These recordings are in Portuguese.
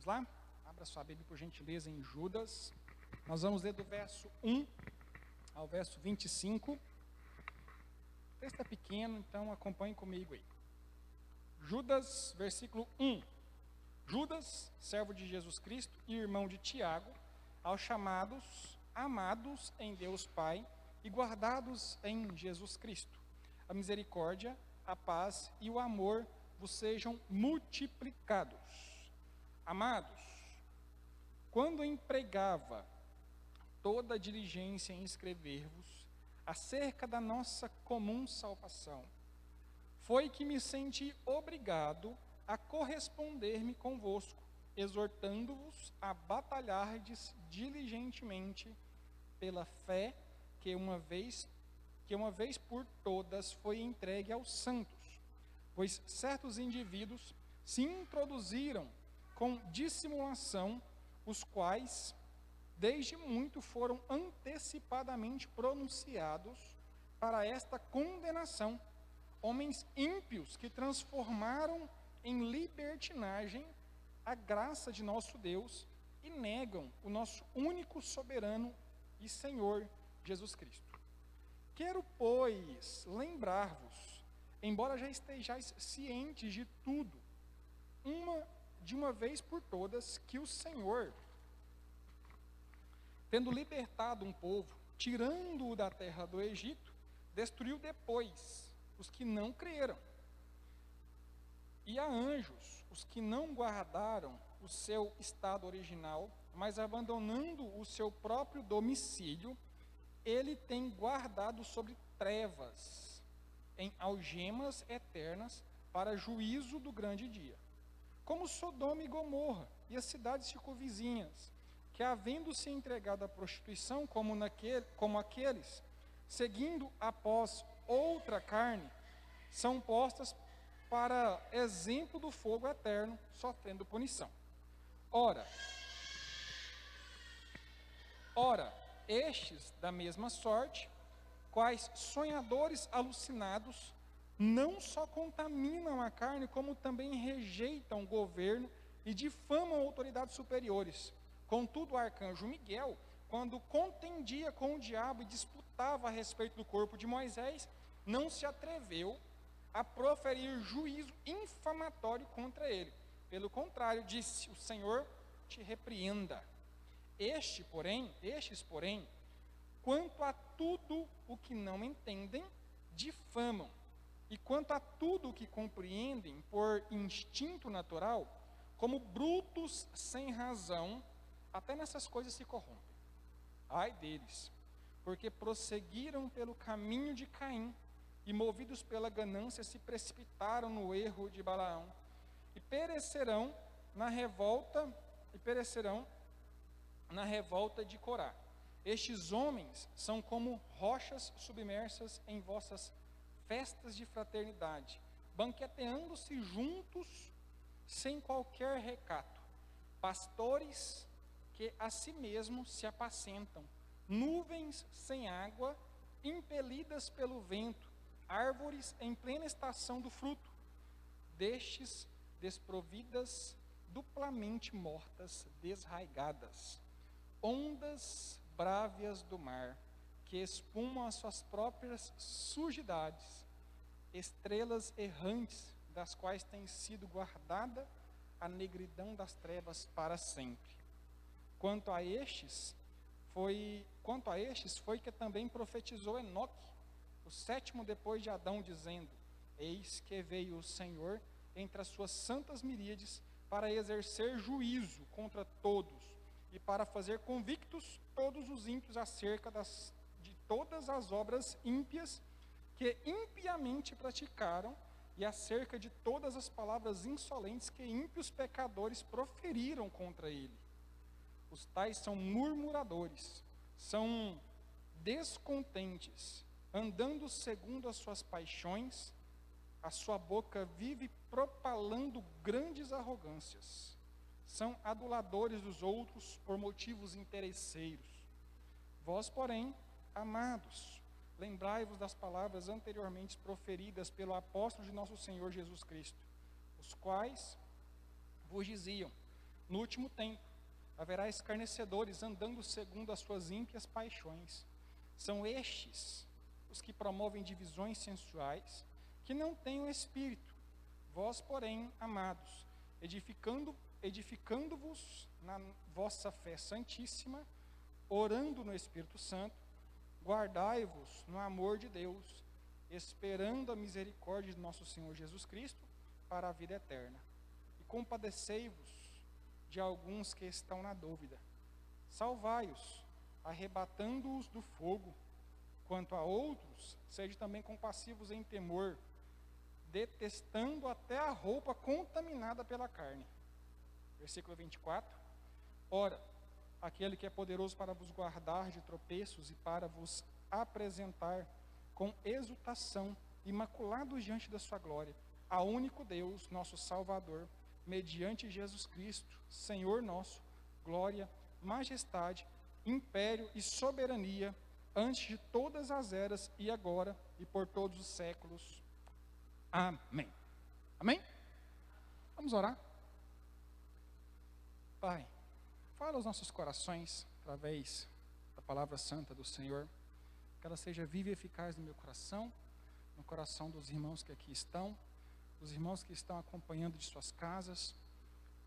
lá? Abra sua Bíblia, por gentileza, em Judas. Nós vamos ler do verso 1 ao verso 25. O texto é pequeno, então acompanhe comigo aí. Judas, versículo 1. Judas, servo de Jesus Cristo e irmão de Tiago, aos chamados, amados em Deus Pai e guardados em Jesus Cristo. A misericórdia, a paz e o amor vos sejam multiplicados. Amados, quando empregava toda a diligência em escrever-vos acerca da nossa comum salvação, foi que me senti obrigado a corresponder-me convosco, exortando-vos a batalhardes diligentemente pela fé que uma vez por todas foi entregue aos santos, pois certos indivíduos se introduziram com dissimulação, os quais desde muito foram antecipadamente pronunciados para esta condenação, homens ímpios que transformaram em libertinagem a graça de nosso Deus e negam o nosso único soberano e Senhor Jesus Cristo. Quero, pois, lembrar-vos, embora já estejais cientes de tudo, de uma vez por todas, que o Senhor, tendo libertado um povo, tirando-o da terra do Egito, destruiu depois os que não creram. E a anjos, os que não guardaram o seu estado original, mas abandonando o seu próprio domicílio, ele tem guardado sobre trevas, em algemas eternas, para juízo do grande dia. Como Sodoma e Gomorra e as cidades circunvizinhas, que havendo se entregado à prostituição, como aqueles, seguindo após outra carne, são postas para exemplo do fogo eterno, sofrendo punição. Ora, estes da mesma sorte, quais sonhadores alucinados, não só contaminam a carne, como também rejeitam o governo e difamam autoridades superiores. Contudo, o arcanjo Miguel, quando contendia com o diabo e disputava a respeito do corpo de Moisés, não se atreveu a proferir juízo infamatório contra ele. Pelo contrário, disse: o Senhor te repreenda. Estes, porém, quanto a tudo o que não entendem, difamam. E quanto a tudo o que compreendem por instinto natural, como brutos sem razão, até nessas coisas se corrompem. Ai deles, porque prosseguiram pelo caminho de Caim, e movidos pela ganância se precipitaram no erro de Balaão, e perecerão na revolta de Corá. Estes homens são como rochas submersas em vossas festas de fraternidade, banqueteando-se juntos sem qualquer recato, pastores que a si mesmos se apacentam, nuvens sem água, impelidas pelo vento, árvores em plena estação do fruto, destes desprovidas, duplamente mortas, desraigadas, ondas brávias do mar, que espumam as suas próprias sujidades, estrelas errantes, das quais tem sido guardada a negridão das trevas para sempre. Quanto a estes foi que também profetizou Enoque, o sétimo depois de Adão, dizendo: eis que veio o Senhor entre as suas santas miríades para exercer juízo contra todos e para fazer convictos todos os ímpios acerca de todas as obras ímpias que impiamente praticaram e acerca de todas as palavras insolentes que ímpios pecadores proferiram contra ele. Os tais são murmuradores, são descontentes, andando segundo as suas paixões, a sua boca vive propalando grandes arrogâncias. São aduladores dos outros por motivos interesseiros. Vós, porém, amados, lembrai-vos das palavras anteriormente proferidas pelo apóstolo de nosso Senhor Jesus Cristo, os quais vos diziam: No último tempo, haverá escarnecedores andando segundo as suas ímpias paixões. São estes os que promovem divisões sensuais, que não têm o espírito. Vós, porém, amados, edificando-vos na vossa fé santíssima, orando no Espírito Santo, guardai-vos no amor de Deus, esperando a misericórdia de nosso Senhor Jesus Cristo para a vida eterna. E compadecei-vos de alguns que estão na dúvida. Salvai-os, arrebatando-os do fogo. Quanto a outros, sede também compassivos em temor, detestando até a roupa contaminada pela carne. Versículo 24. Ora, aquele que é poderoso para vos guardar de tropeços e para vos apresentar com exultação, imaculados diante da sua glória, a único Deus, nosso Salvador, mediante Jesus Cristo, Senhor nosso, glória, majestade, império e soberania, antes de todas as eras e agora e por todos os séculos. Amém. Amém? Vamos orar? Pai, fala aos nossos corações, através da palavra santa do Senhor, que ela seja viva e eficaz no meu coração, no coração dos irmãos que aqui estão, dos irmãos que estão acompanhando de suas casas,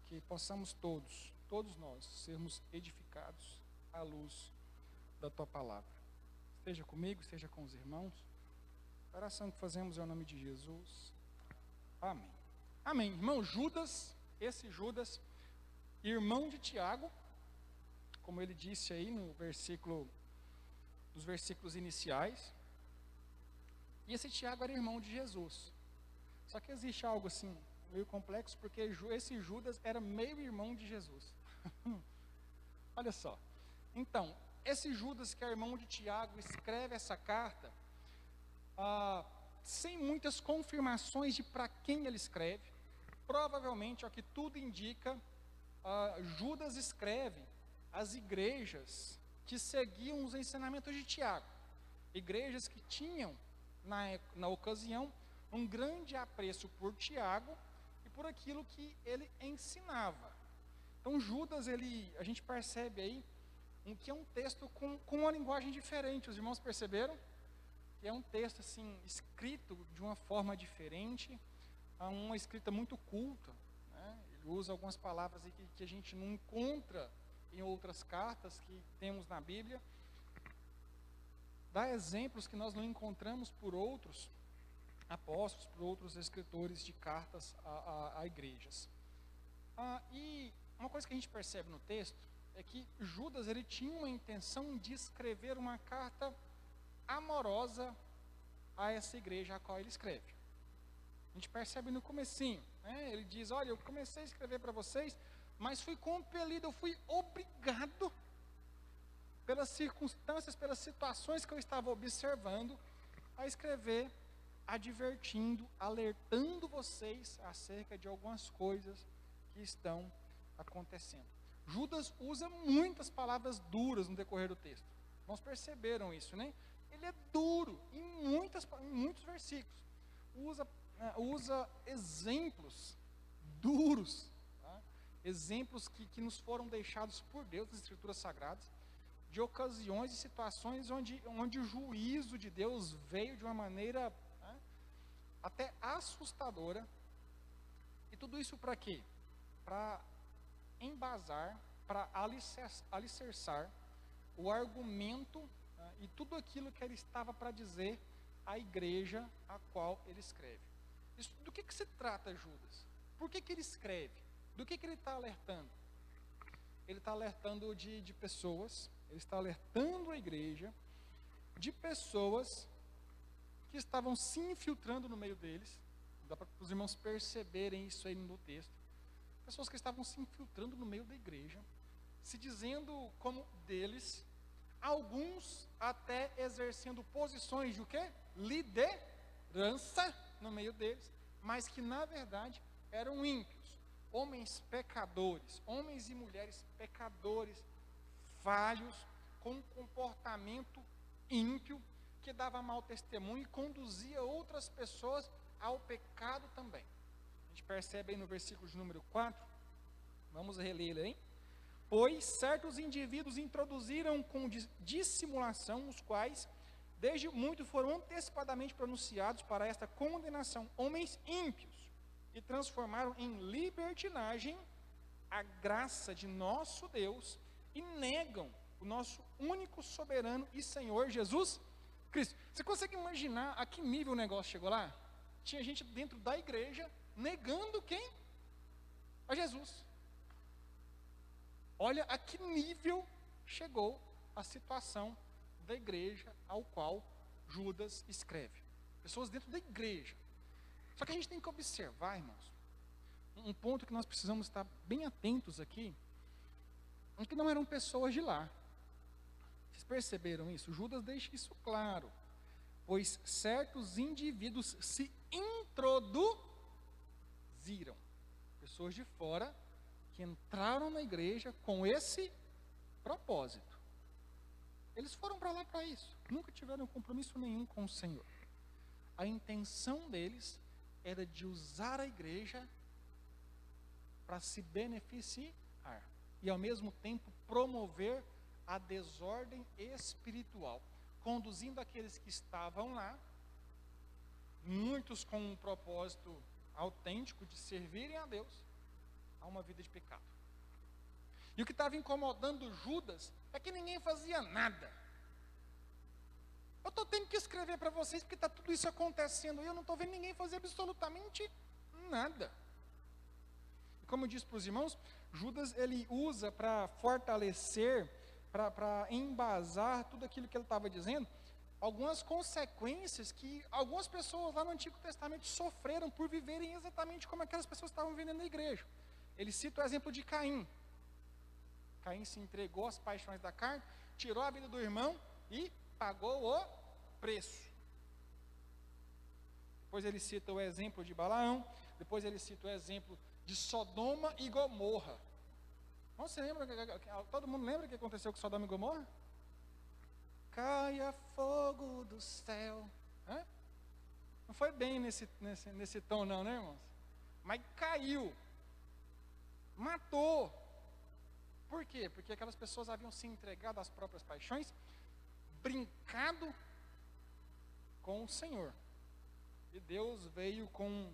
que possamos todos nós, sermos edificados à luz da Tua palavra. Esteja comigo, esteja com os irmãos. A oração que fazemos é o nome de Jesus. Amém. Amém. Irmão Judas, esse Judas, irmão de Tiago, como ele disse aí nos versículos iniciais. E esse Tiago era irmão de Jesus. Só que existe algo assim, meio complexo, porque esse Judas era meio irmão de Jesus. Olha só. Então, esse Judas, que é irmão de Tiago, escreve essa carta sem muitas confirmações de para quem ele escreve. Provavelmente, ao que tudo indica, Judas escreve às igrejas que seguiam os ensinamentos de Tiago. Igrejas que tinham, na ocasião, um grande apreço por Tiago e por aquilo que ele ensinava. Então, Judas, a gente percebe aí que é um texto com uma linguagem diferente. Os irmãos perceberam? Que é um texto assim, escrito de uma forma diferente, uma escrita muito culta, né? Ele usa algumas palavras aí que a gente não encontra em outras cartas que temos na Bíblia. Dá exemplos que nós não encontramos por outros apóstolos, por outros escritores de cartas a igrejas. E uma coisa que a gente percebe no texto é que Judas, ele tinha uma intenção de escrever uma carta amorosa a essa igreja a qual ele escreve. A gente percebe no comecinho, né? Ele diz, olha, eu comecei a escrever para vocês, mas fui compelido, eu fui obrigado pelas circunstâncias, pelas situações que eu estava observando, a escrever, advertindo, alertando vocês acerca de algumas coisas que estão acontecendo. Judas usa muitas palavras duras no decorrer do texto. Nós perceberam isso, né? Ele é duro em muitos versículos. Usa exemplos duros, tá? Exemplos que nos foram deixados por Deus nas Escrituras Sagradas, de ocasiões e situações onde o juízo de Deus veio de uma maneira até assustadora. E tudo isso para quê? Para embasar, para alicerçar o argumento e tudo aquilo que ele estava para dizer à igreja a qual ele escreve. Do que se trata Judas? Por que ele escreve? Do que ele está alertando? Ele está alertando de pessoas, ele está alertando a igreja de pessoas que estavam se infiltrando no meio deles. Dá para os irmãos perceberem isso aí no texto. Pessoas que estavam se infiltrando no meio da igreja, se dizendo como deles, alguns até exercendo posições de o quê? Liderança no meio deles, mas que na verdade eram ímpios, homens pecadores, homens e mulheres pecadores, falhos, com um comportamento ímpio, que dava mau testemunho e conduzia outras pessoas ao pecado também. A gente percebe aí no versículo de número 4, Vamos reler, hein? Pois certos indivíduos introduziram com dissimulação, os quais, desde muito, foram antecipadamente pronunciados para esta condenação, homens ímpios, e transformaram em libertinagem a graça de nosso Deus, e negam o nosso único soberano e Senhor Jesus Cristo. Você consegue imaginar a que nível o negócio chegou lá? Tinha gente dentro da igreja negando quem? A Jesus. Olha a que nível chegou a situação da igreja ao qual Judas escreve. Pessoas dentro da igreja. Só que a gente tem que observar, irmãos, um ponto que nós precisamos estar bem atentos aqui, é que não eram pessoas de lá. Vocês perceberam isso? Judas deixa isso claro. Pois certos indivíduos se introduziram. Pessoas de fora que entraram na igreja com esse propósito. Eles foram para lá para isso. Nunca tiveram compromisso nenhum com o Senhor. A intenção deles era de usar a igreja para se beneficiar. E ao mesmo tempo promover a desordem espiritual. Conduzindo aqueles que estavam lá, muitos com um propósito autêntico de servirem a Deus, a uma vida de pecado. E o que estava incomodando Judas é que ninguém fazia nada. Eu estou tendo que escrever para vocês porque está tudo isso acontecendo e eu não estou vendo ninguém fazer absolutamente nada. E como eu disse para os irmãos, Judas ele usa para fortalecer, para embasar tudo aquilo que ele estava dizendo, algumas consequências que algumas pessoas lá no Antigo Testamento sofreram por viverem exatamente como aquelas pessoas estavam vivendo na igreja. Ele cita o exemplo de Caim. Caim se entregou às paixões da carne, tirou a vida do irmão e pagou o preço. Depois ele cita o exemplo de Balaão, depois ele cita o exemplo de Sodoma e Gomorra. Você lembra, todo mundo lembra o que aconteceu com Sodoma e Gomorra? Caia fogo do céu. Hã? Não foi bem nesse tom não, né, irmãos? Mas caiu. Matou. Por quê? Porque aquelas pessoas haviam se entregado às próprias paixões, brincado com o Senhor. E Deus veio com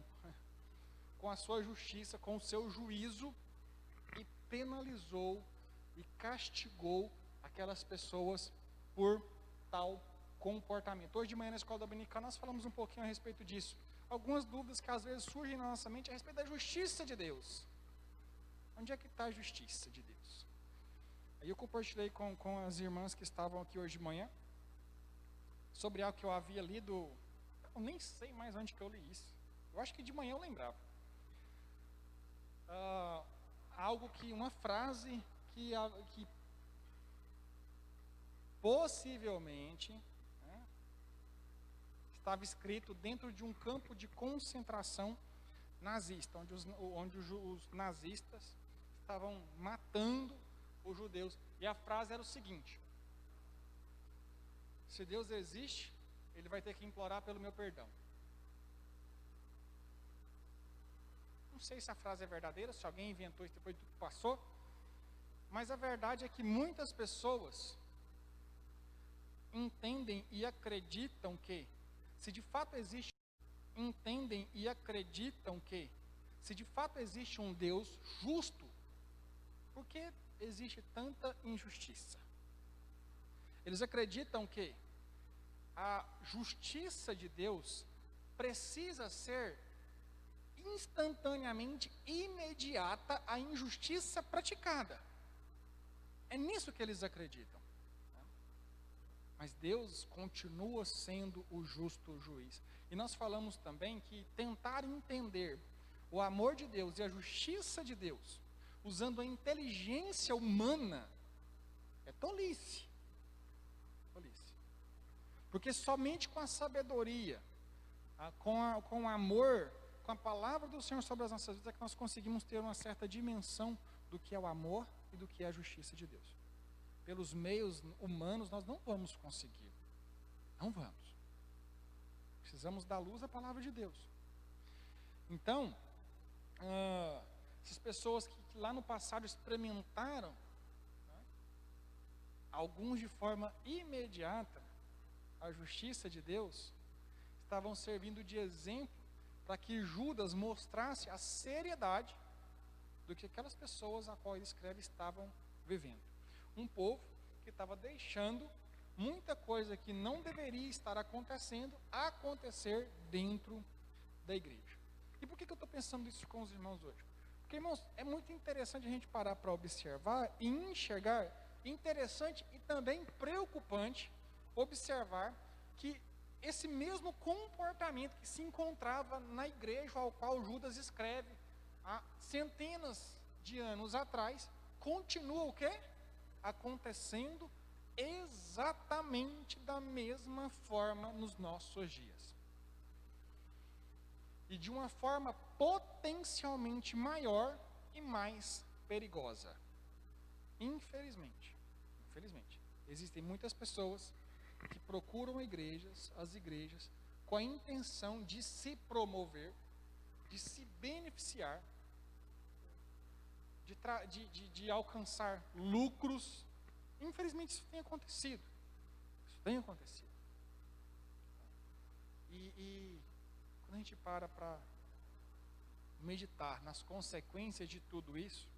a sua justiça, com o seu juízo, e penalizou e castigou aquelas pessoas por tal comportamento. Hoje de manhã na escola dominical nós falamos um pouquinho a respeito disso. Algumas dúvidas que às vezes surgem na nossa mente a respeito da justiça de Deus. Onde é que está a justiça de Deus? Aí eu compartilhei com as irmãs que estavam aqui hoje de manhã sobre algo que eu havia lido. Eu nem sei mais onde que eu li isso. Eu acho que de manhã eu lembrava. Uma frase que possivelmente estava escrito dentro de um campo de concentração nazista, onde os nazistas estavam matando os judeus. E a frase era o seguinte: se Deus existe, Ele vai ter que implorar pelo meu perdão. Não sei se a frase é verdadeira, se alguém inventou isso depois de tudo que passou, mas a verdade é que muitas pessoas entendem e acreditam que, se de fato existe um Deus justo, por que existe tanta injustiça? Eles acreditam que a justiça de Deus precisa ser instantaneamente imediata à injustiça praticada. É nisso que eles acreditam. Mas Deus continua sendo o justo juiz. E nós falamos também que tentar entender o amor de Deus e a justiça de Deus, usando a inteligência humana, é tolice. Porque somente com a sabedoria, com o amor, com a palavra do Senhor sobre as nossas vidas, é que nós conseguimos ter uma certa dimensão do que é o amor e do que é a justiça de Deus. Pelos meios humanos nós não vamos conseguir. Não vamos. Precisamos da luz da palavra de Deus. Então, Essas pessoas que lá no passado experimentaram, né, alguns de forma imediata, a justiça de Deus, estavam servindo de exemplo para que Judas mostrasse a seriedade do que aquelas pessoas a qual ele escreve estavam vivendo. Um povo que estava deixando muita coisa que não deveria estar acontecendo, acontecer dentro da igreja. E por que eu estou pensando isso com os irmãos hoje? Porque, irmãos, é muito interessante a gente parar para observar e enxergar, interessante e também preocupante, observar que esse mesmo comportamento que se encontrava na igreja ao qual Judas escreve há centenas de anos atrás, continua o quê? Acontecendo exatamente da mesma forma nos nossos dias. E de uma forma potencialmente maior e mais perigosa. Infelizmente, existem muitas pessoas que procuram as igrejas, com a intenção de se promover, de se beneficiar, de alcançar lucros. Infelizmente isso tem acontecido. E quando a gente para meditar nas consequências de tudo isso,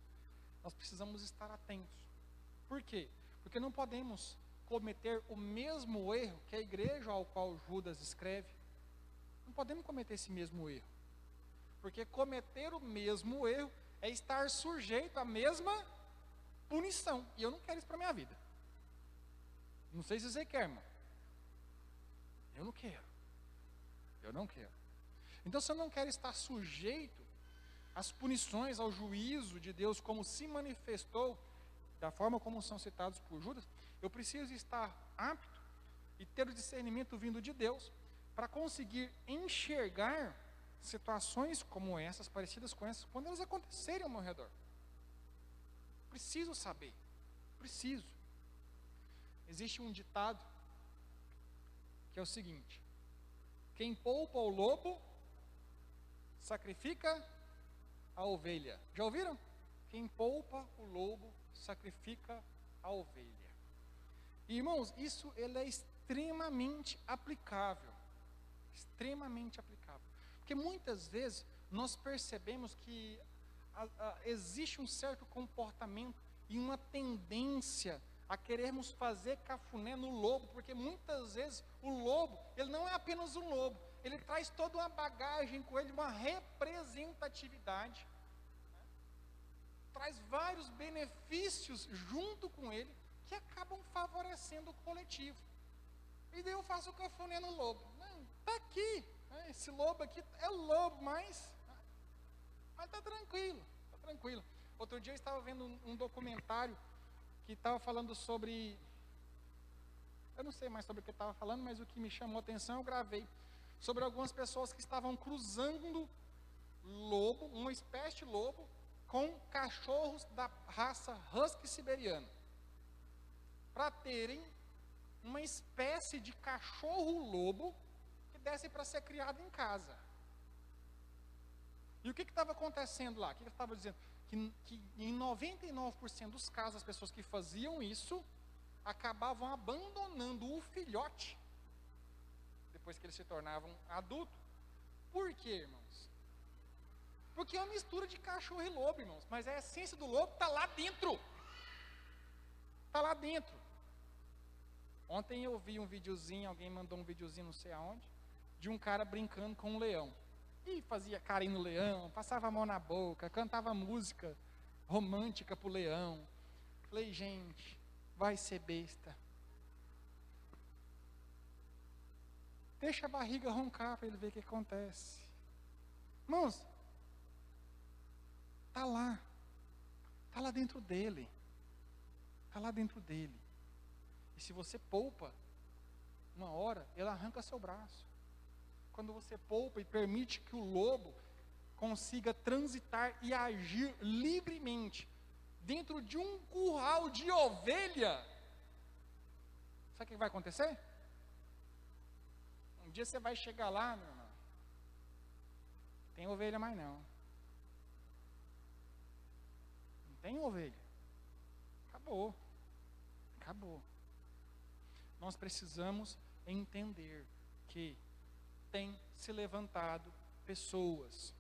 nós precisamos estar atentos. Por quê? Porque não podemos cometer o mesmo erro que a igreja ao qual Judas escreve. Não podemos cometer esse mesmo erro. Porque cometer o mesmo erro é estar sujeito à mesma punição. E eu não quero isso para a minha vida. Não sei se você quer, irmão. Eu não quero. Então, se eu não quero estar sujeito às punições, ao juízo de Deus, como se manifestou, da forma como são citados por Judas, eu preciso estar apto e ter o discernimento vindo de Deus, para conseguir enxergar situações como essas, parecidas com essas, quando elas acontecerem ao meu redor. Preciso saber. Existe um ditado que é o seguinte: quem poupa o lobo, sacrifica a ovelha. Já ouviram? Quem poupa o lobo, sacrifica a ovelha. E, irmãos, isso ele é extremamente aplicável. Porque muitas vezes nós percebemos que existe um certo comportamento e uma tendência a querermos fazer cafuné no lobo, porque muitas vezes o lobo, ele não é apenas um lobo, ele traz toda uma bagagem com ele, uma representatividade, né? Traz vários benefícios junto com ele, que acabam favorecendo o coletivo. E daí eu faço o cafuné no lobo. Não, está aqui, né? Esse lobo aqui é o lobo, mas está tranquilo. Outro dia eu estava vendo um documentário que estava falando sobre, eu não sei mais sobre o que estava falando, mas o que me chamou a atenção eu gravei, sobre algumas pessoas que estavam cruzando lobo, uma espécie de lobo, com cachorros da raça husky siberiano, para terem uma espécie de cachorro-lobo que desse para ser criado em casa. E o que estava acontecendo lá? O que ele estava dizendo? Que em 99% dos casos, as pessoas que faziam isso acabavam abandonando o filhote depois que eles se tornavam adultos. Por quê, irmãos? Porque é uma mistura de cachorro e lobo, irmãos. Mas a essência do lobo está lá dentro. Ontem eu vi um videozinho, alguém mandou um videozinho não sei aonde, de um cara brincando com um leão. E fazia carinho no leão, passava a mão na boca, cantava música romântica pro leão. Falei, gente, vai ser besta. Deixa a barriga roncar para ele ver o que acontece. Irmãos, está lá dentro dele. E se você poupa, uma hora, ele arranca seu braço. Quando você poupa e permite que o lobo consiga transitar e agir livremente dentro de um curral de ovelha, sabe o que vai acontecer? Um dia você vai chegar lá, meu irmão, tem ovelha mais não. tem ovelha. Acabou. Nós precisamos entender que tem se levantado pessoas,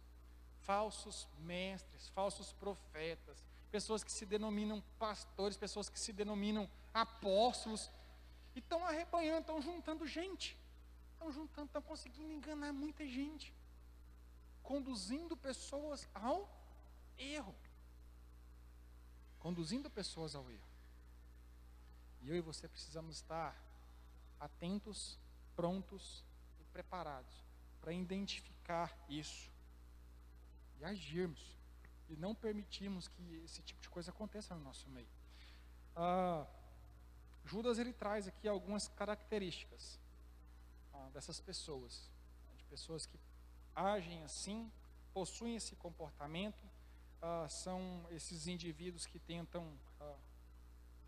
falsos mestres, falsos profetas, pessoas que se denominam pastores, pessoas que se denominam apóstolos, e estão arrebanhando, estão juntando gente, estão conseguindo enganar muita gente, conduzindo pessoas ao erro. E eu e você precisamos estar atentos, prontos e preparados para identificar isso e agirmos e não permitirmos que esse tipo de coisa aconteça no nosso meio. Judas, ele traz aqui algumas características dessas pessoas, de pessoas que agem assim, possuem esse comportamento, são esses indivíduos que tentam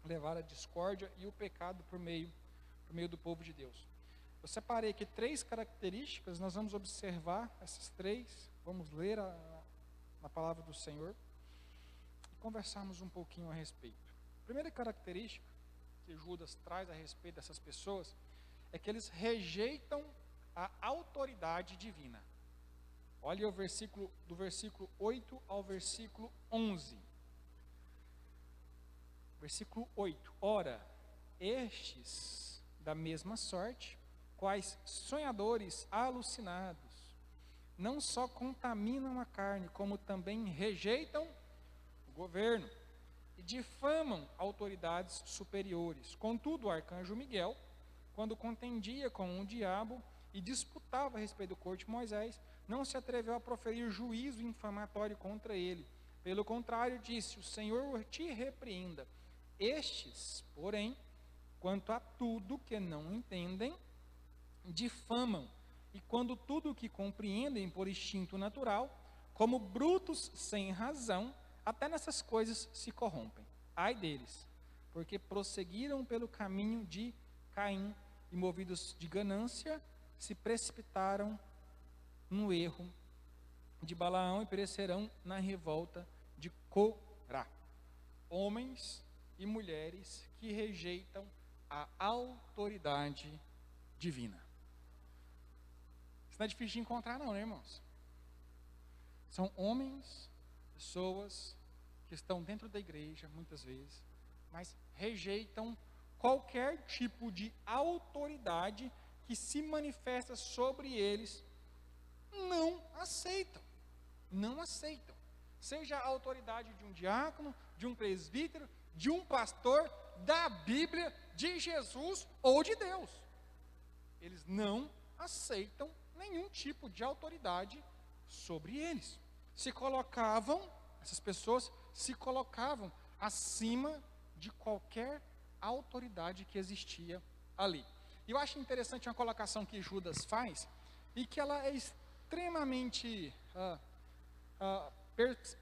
levar a discórdia e o pecado por meio do povo de Deus. Eu separei aqui 3 características, nós vamos observar essas 3, vamos ler na palavra do Senhor e conversarmos um pouquinho a respeito. A primeira característica que Judas traz a respeito dessas pessoas é que eles rejeitam a autoridade divina. Olha o versículo, do versículo 8 ao versículo 11. Versículo 8. Ora, estes da mesma sorte, quais sonhadores alucinados, não só contaminam a carne, como também rejeitam o governo e difamam autoridades superiores. Contudo, o arcanjo Miguel, quando contendia com o diabo e disputava a respeito do corpo de Moisés, não se atreveu a proferir juízo infamatório contra ele. Pelo contrário, disse: o Senhor te repreenda. Estes, porém, quanto a tudo que não entendem, difamam, e quando tudo o que compreendem por instinto natural, como brutos sem razão, até nessas coisas se corrompem. Ai deles, porque prosseguiram pelo caminho de Caim, e movidos de ganância, se precipitaram no erro de Balaão e perecerão na revolta de Corá. Homens e mulheres que rejeitam a autoridade divina. Isso não é difícil de encontrar não, né, irmãos? São homens, pessoas que estão dentro da igreja, muitas vezes, mas rejeitam qualquer tipo de autoridade que se manifesta sobre eles. Não aceitam. Seja a autoridade de um diácono, de um presbítero, de um pastor, da Bíblia, de Jesus ou de Deus. Eles não aceitam nenhum tipo de autoridade sobre eles. Essas pessoas se colocavam acima de qualquer autoridade que existia ali. E eu acho interessante uma colocação que Judas faz, e que ela é extremamente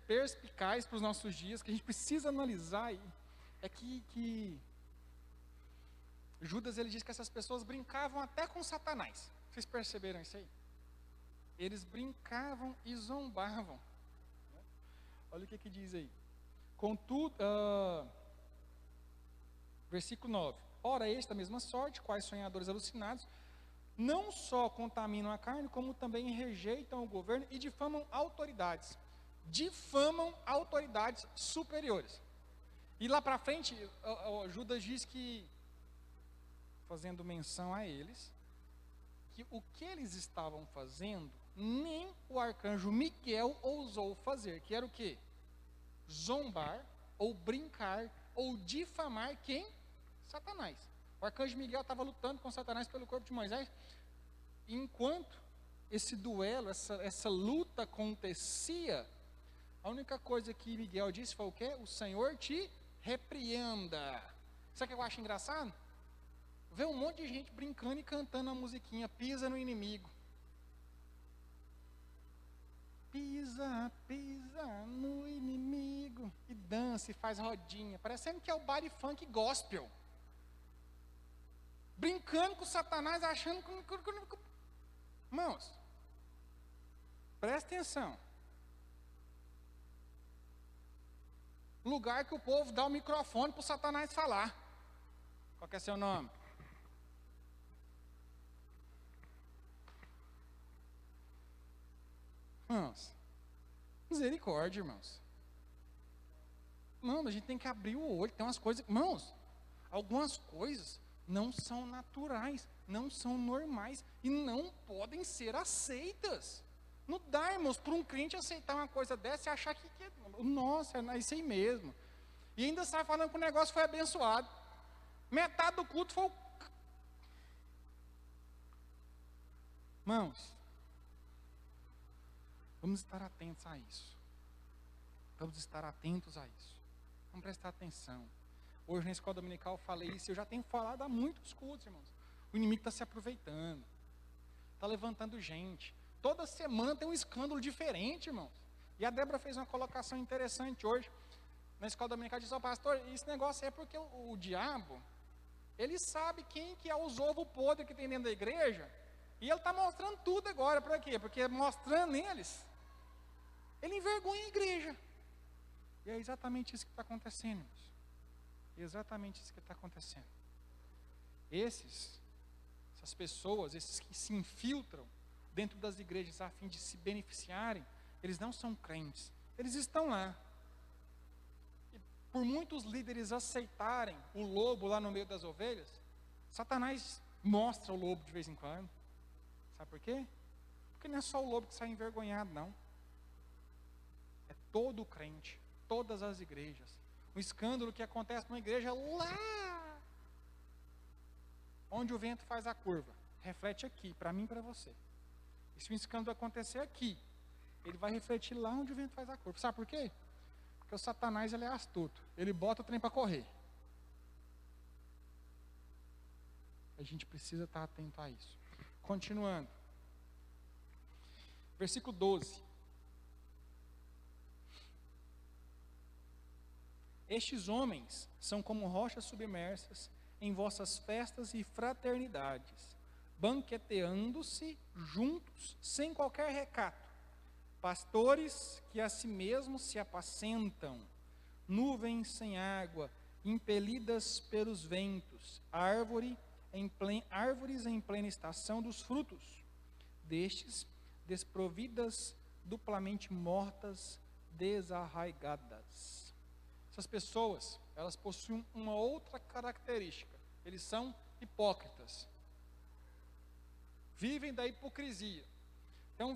perspicaz para os nossos dias, que a gente precisa analisar, é que Judas, ele diz que essas pessoas brincavam até com Satanás. Vocês perceberam isso aí? Eles brincavam e zombavam. Olha o que diz aí. Contudo, versículo 9. Ora, esta mesma sorte, quais sonhadores alucinados, não só contaminam a carne, como também rejeitam o governo e difamam autoridades. Difamam autoridades superiores. E lá para frente, Judas diz que, fazendo menção a eles, que o que eles estavam fazendo, nem o arcanjo Miguel ousou fazer, que era o quê? Zombar, ou brincar, ou difamar quem? Satanás. O arcanjo Miguel estava lutando com Satanás pelo corpo de Moisés. Enquanto esse duelo, essa luta acontecia, a única coisa que Miguel disse foi o quê? O Senhor te repreenda. Sabe o que eu acho engraçado? Ver um monte de gente brincando e cantando a musiquinha, pisa no inimigo. Pisa, pisa no inimigo. E dança e faz rodinha, parecendo que é o baile funk gospel. Brincando com Satanás, achando que... Irmãos, presta atenção. Lugar que o povo dá o microfone para o Satanás falar. Qual que é seu nome? Irmãos, misericórdia, irmãos. Não, a gente tem que abrir o olho. Tem umas coisas, irmãos, algumas coisas não são naturais, não são normais e não podem ser aceitas. Não dá, irmãos, para um crente aceitar uma coisa dessa e achar que nossa, é isso aí mesmo. E ainda sai falando que o negócio foi abençoado. Metade do culto foi o... Irmãos, vamos estar atentos a isso. Vamos estar atentos a isso. Vamos prestar atenção. Hoje na escola dominical eu falei isso, eu já tenho falado há muitos cultos, irmãos. O inimigo está se aproveitando, está levantando gente. Toda semana tem um escândalo diferente, irmãos. E a Débora fez uma colocação interessante hoje. Na escola dominical disse, pastor, esse negócio é porque o diabo, ele sabe quem que é os ovos podres que tem dentro da igreja, e ele está mostrando tudo agora. Para quê? Porque mostrando neles, ele envergonha a igreja. E é exatamente isso que está acontecendo, irmãos. É exatamente isso que está acontecendo. Essas pessoas, esses que se infiltram dentro das igrejas a fim de se beneficiarem, eles não são crentes, eles estão lá. E por muitos líderes aceitarem o lobo lá no meio das ovelhas, Satanás mostra o lobo de vez em quando. Sabe por quê? Porque não é só o lobo que sai envergonhado, não. É todo crente, todas as igrejas. Um escândalo que acontece numa igreja lá, onde o vento faz a curva, reflete aqui, para mim e para você. E se um escândalo acontecer aqui, ele vai refletir lá onde o vento faz a curva. Sabe por quê? Porque o Satanás, ele é astuto. Ele bota o trem para correr. A gente precisa estar atento a isso. Continuando. Versículo 12. Estes homens são como rochas submersas em vossas festas e fraternidades, banqueteando-se juntos sem qualquer recato, pastores que a si mesmos se apacentam, nuvens sem água, impelidas pelos ventos, árvores em plena estação dos frutos, destes desprovidas, duplamente mortas, desarraigadas. Essas pessoas, elas possuem uma outra característica. Eles são hipócritas. Vivem da hipocrisia. Tem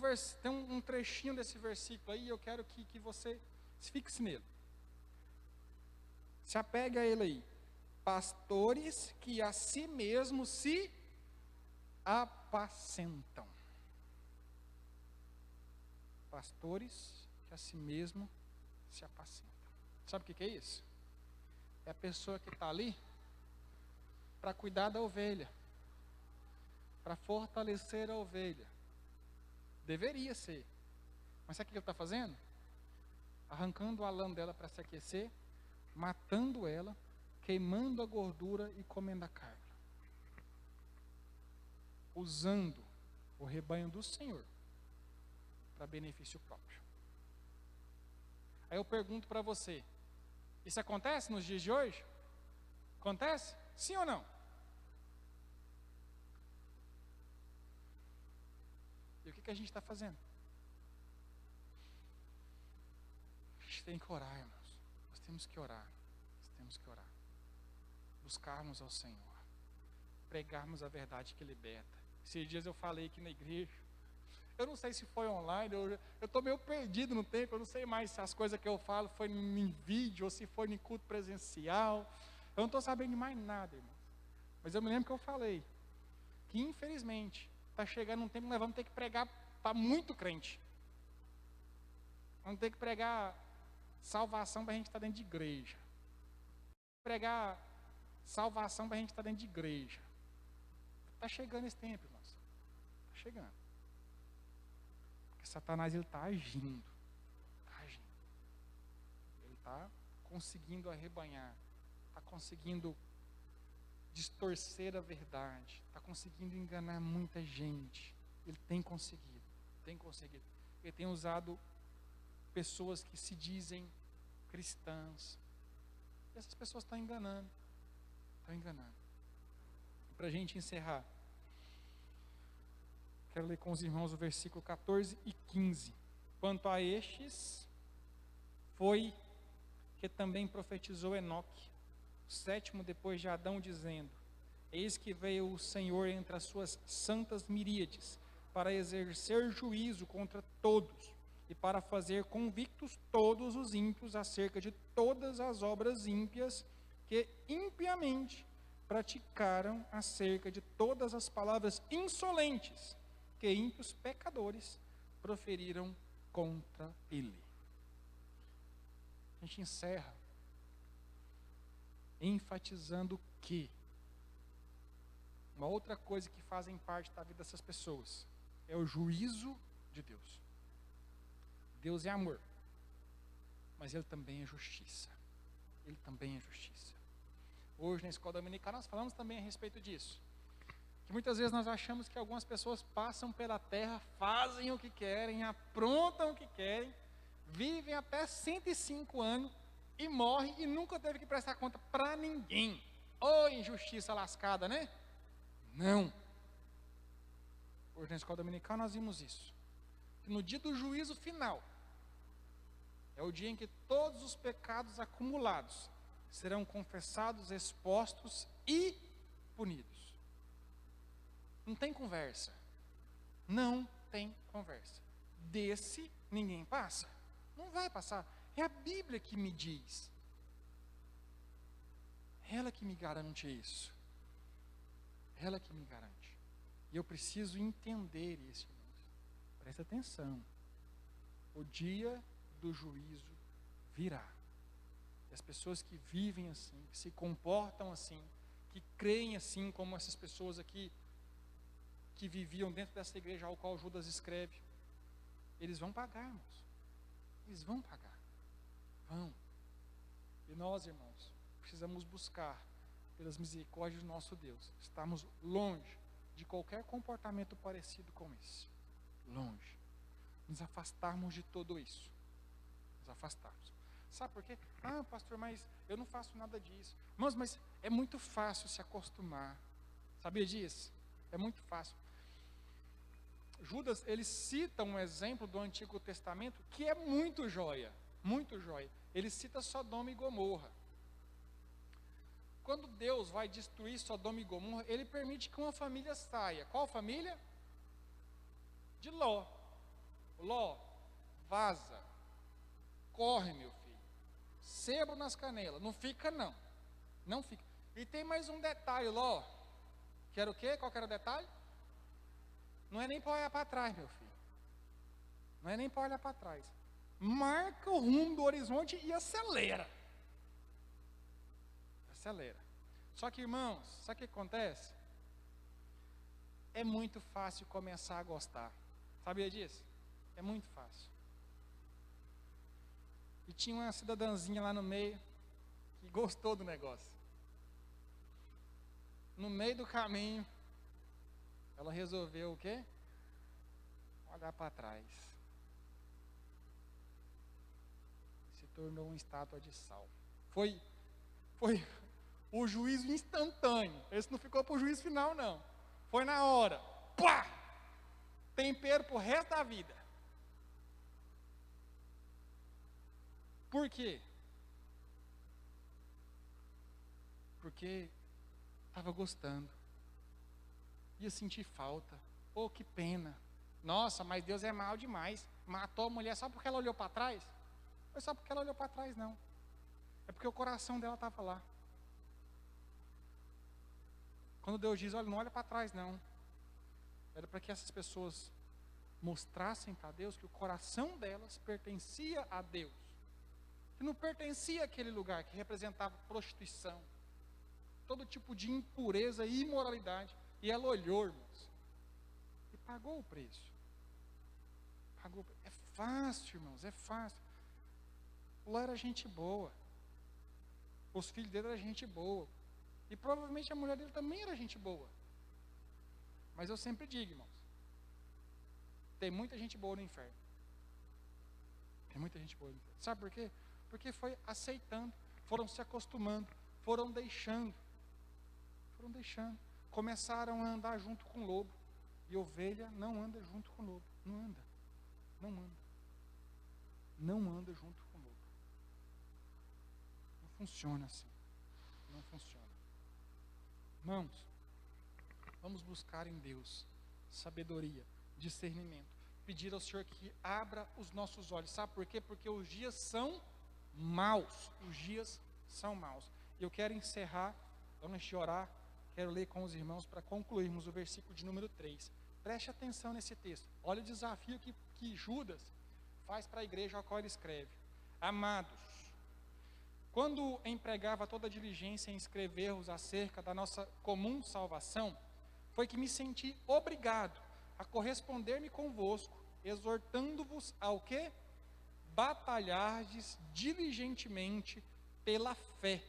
um trechinho desse versículo aí, eu quero que você se fixe nele. Se apegue a ele aí. Pastores que a si mesmos se apacentam. Pastores que a si mesmo se apacentam. Sabe o que é isso? É a pessoa que está ali para cuidar da ovelha, para fortalecer a ovelha. Deveria ser. Mas sabe o que ele está fazendo? Arrancando a lã dela para se aquecer, matando ela, queimando a gordura e comendo a carne. Usando o rebanho do Senhor para benefício próprio. Aí eu pergunto para você, isso acontece nos dias de hoje? Acontece? Sim ou não? E o que a gente está fazendo? A gente tem que orar, irmãos. Nós temos que orar. Nós temos que orar. Buscarmos ao Senhor. Pregarmos a verdade que liberta. Esses dias eu falei aqui na igreja. Eu não sei se foi online, eu estou meio perdido no tempo, eu não sei mais se as coisas que eu falo foi em vídeo ou se foi em culto presencial. Eu não estou sabendo de mais nada, irmão. Mas eu me lembro que eu falei que infelizmente está chegando um tempo que nós vamos ter que pregar para muito crente. Vamos ter que pregar salvação para a gente estar dentro de igreja. Pregar salvação para a gente estar dentro de igreja. Está chegando esse tempo, irmãos. Está chegando. Satanás, ele está agindo. Ele está conseguindo arrebanhar, está conseguindo distorcer a verdade, está conseguindo enganar muita gente. Ele tem conseguido. Ele tem usado pessoas que se dizem cristãs. E essas pessoas estão enganando. Estão enganando. Para a gente encerrar, quero ler com os irmãos o versículo 14 e 15. Quanto a estes, foi que também profetizou Enoque, o sétimo depois de Adão, dizendo: eis que veio o Senhor entre as suas santas miríades, para exercer juízo contra todos, e para fazer convictos todos os ímpios acerca de todas as obras ímpias que impiamente praticaram, acerca de todas as palavras insolentes que ímpios pecadores proferiram contra ele. A gente encerra enfatizando que uma outra coisa que fazem parte da vida dessas pessoas é o juízo de Deus. Deus é amor, mas Ele também é justiça. Ele também é justiça. Hoje na escola dominical nós falamos também a respeito disso. Que muitas vezes nós achamos que algumas pessoas passam pela terra, fazem o que querem, aprontam o que querem, vivem até 105 anos e morrem e nunca teve que prestar conta para ninguém. Ô injustiça lascada, né? Não. Hoje na escola dominical nós vimos isso. Que no dia do juízo final, é o dia em que todos os pecados acumulados serão confessados, expostos e punidos. Não tem conversa. Não tem conversa. Desse ninguém passa. Não vai passar. É a Bíblia que me diz. Ela que me garante isso. Ela que me garante. E eu preciso entender isso, irmãos. Presta atenção. O dia do juízo virá. E as pessoas que vivem assim, que se comportam assim, que creem assim como essas pessoas aqui, que viviam dentro dessa igreja ao qual Judas escreve, eles vão pagar, irmãos. Eles vão pagar. Vão. E nós, irmãos, precisamos buscar, pelas misericórdias do nosso Deus, estarmos longe de qualquer comportamento parecido com esse. Longe. Nos afastarmos de tudo isso. Nos afastarmos. Sabe por quê? Ah, pastor, mas eu não faço nada disso. Irmãos, mas é muito fácil se acostumar. Sabia disso? É muito fácil. Judas, ele cita um exemplo do Antigo Testamento que é muito joia. Muito joia. Ele cita Sodoma e Gomorra. Quando Deus vai destruir Sodoma e Gomorra, Ele permite que uma família saia. Qual família? De Ló. Ló, vaza. Corre, meu filho. Sebo nas canelas. Não fica, não. Não fica. E tem mais um detalhe, Ló. Que era o quê? Qual que era o detalhe? Não é nem para olhar para trás, meu filho. Não é nem para olhar para trás. Marca o rumo do horizonte e acelera. Acelera. Só que, irmãos, sabe o que acontece? É muito fácil começar a gostar. Sabia disso? É muito fácil. E tinha uma cidadãzinha lá no meio que gostou do negócio. No meio do caminho, ela resolveu o quê? Olhar para trás. Se tornou uma estátua de sal. Foi o juízo instantâneo. Esse não ficou para o juízo final, não. Foi na hora. Pá! Tempero para o resto da vida. Por quê? Porque estava gostando. Ia sentir falta. Oh, que pena. Nossa, mas Deus é mau demais. Matou a mulher só porque ela olhou para trás? Foi só porque ela olhou para trás, não. É porque o coração dela estava lá. Quando Deus diz, olha, não olha para trás, não. Era para que essas pessoas mostrassem para Deus que o coração delas pertencia a Deus. Que não pertencia àquele lugar que representava prostituição. Todo tipo de impureza e imoralidade. E ela olhou, irmãos. E pagou o preço. Pagou o preço. É fácil, irmãos, é fácil. Lá era gente boa. Os filhos dele eram gente boa. E provavelmente a mulher dele também era gente boa. Mas eu sempre digo, irmãos, tem muita gente boa no inferno. Tem muita gente boa no inferno. Sabe por quê? Porque foi aceitando, foram se acostumando, foram deixando. Começaram a andar junto com o lobo. E ovelha não anda junto com o lobo. Não anda. Não anda junto com o lobo. Não funciona assim. Não funciona. Irmãos, vamos buscar em Deus sabedoria, discernimento. Pedir ao Senhor que abra os nossos olhos. Sabe por quê? Porque os dias são maus. E eu quero encerrar, antes de orar, quero ler com os irmãos para concluirmos o versículo de número 3. Preste atenção nesse texto. Olha o desafio que Judas faz para a igreja ao qual ele escreve. Amados, quando empregava toda a diligência em escrever-vos acerca da nossa comum salvação, foi que me senti obrigado a corresponder-me convosco, exortando-vos ao quê? Batalhardes diligentemente pela fé,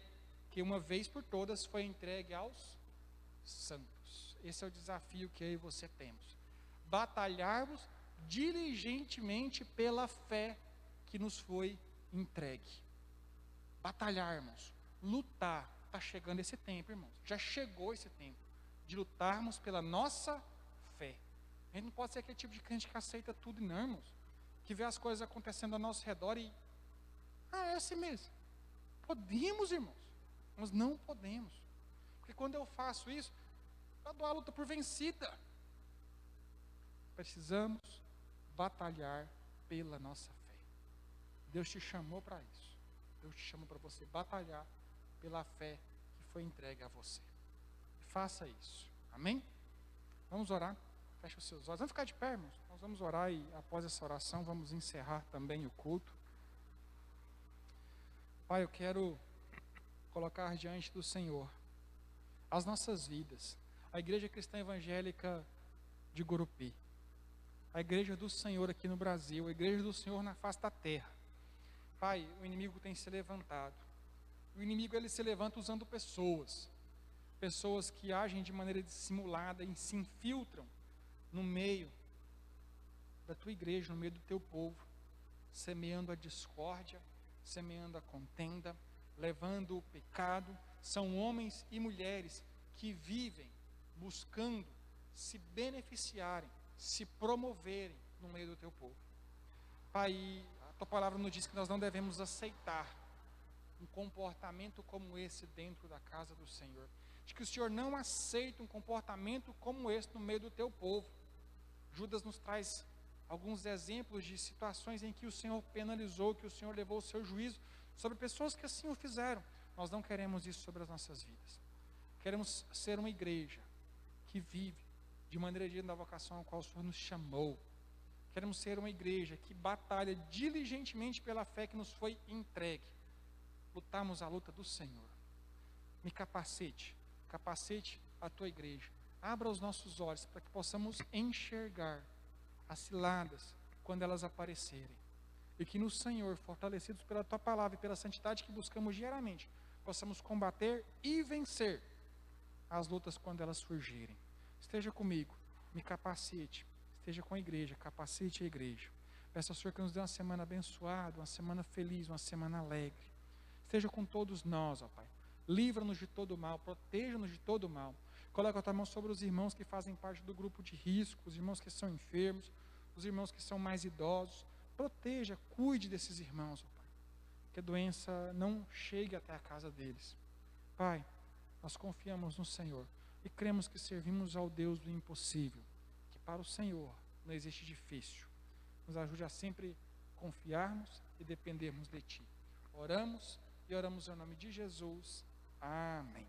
que uma vez por todas foi entregue aos santos. Esse é o desafio que eu e você temos. Batalharmos diligentemente pela fé que nos foi entregue. Batalharmos, lutar. Está chegando esse tempo, irmãos. Já chegou esse tempo de lutarmos pela nossa fé. A gente não pode ser aquele tipo de crente que aceita tudo, não, irmãos. Que vê as coisas acontecendo ao nosso redor e... é assim mesmo. Podemos, irmãos. Mas não podemos. Porque quando eu faço isso, eu dou a luta por vencida. Precisamos batalhar pela nossa fé. Deus te chamou para isso. Deus te chamou para você batalhar pela fé que foi entregue a você. Faça isso. Amém? Vamos orar. Feche os seus olhos. Vamos ficar de pé, irmãos. Nós vamos orar e após essa oração vamos encerrar também o culto. Pai, eu quero colocar diante do Senhor as nossas vidas. A Igreja Cristã Evangélica de Gurupi. A Igreja do Senhor aqui no Brasil. A Igreja do Senhor na face da terra. Pai, o inimigo tem se levantado. O inimigo, ele se levanta usando pessoas. Pessoas que agem de maneira dissimulada e se infiltram no meio da tua igreja, no meio do teu povo, semeando a discórdia, semeando a contenda, levando o pecado. São homens e mulheres que vivem buscando se beneficiarem, se promoverem no meio do teu povo. Pai, a tua palavra nos diz que nós não devemos aceitar um comportamento como esse dentro da casa do Senhor. De que o Senhor não aceita um comportamento como esse no meio do teu povo. Judas nos traz alguns exemplos de situações em que o Senhor penalizou, que o Senhor levou o seu juízo sobre pessoas que assim o fizeram. Nós não queremos isso sobre as nossas vidas. Queremos ser uma igreja que vive de maneira digna da vocação a qual o Senhor nos chamou. Queremos ser uma igreja que batalha diligentemente pela fé que nos foi entregue. Lutarmos a luta do Senhor. Me capacite a tua igreja. Abra os nossos olhos para que possamos enxergar as ciladas quando elas aparecerem. E que no Senhor, fortalecidos pela tua palavra e pela santidade que buscamos diariamente, possamos combater e vencer as lutas quando elas surgirem. Esteja comigo, me capacite, esteja com a igreja, capacite a igreja. Peço ao Senhor que nos dê uma semana abençoada, uma semana feliz, uma semana alegre. Esteja com todos nós, ó Pai. Livra-nos de todo mal, proteja-nos de todo mal. Coloca a tua mão sobre os irmãos que fazem parte do grupo de risco, os irmãos que são enfermos, os irmãos que são mais idosos. Proteja, cuide desses irmãos, ó Pai. Que a doença não chegue até a casa deles. Pai, nós confiamos no Senhor e cremos que servimos ao Deus do impossível, que para o Senhor não existe difícil. Nos ajude a sempre confiarmos e dependermos de Ti. Oramos e oramos em nome de Jesus. Amém.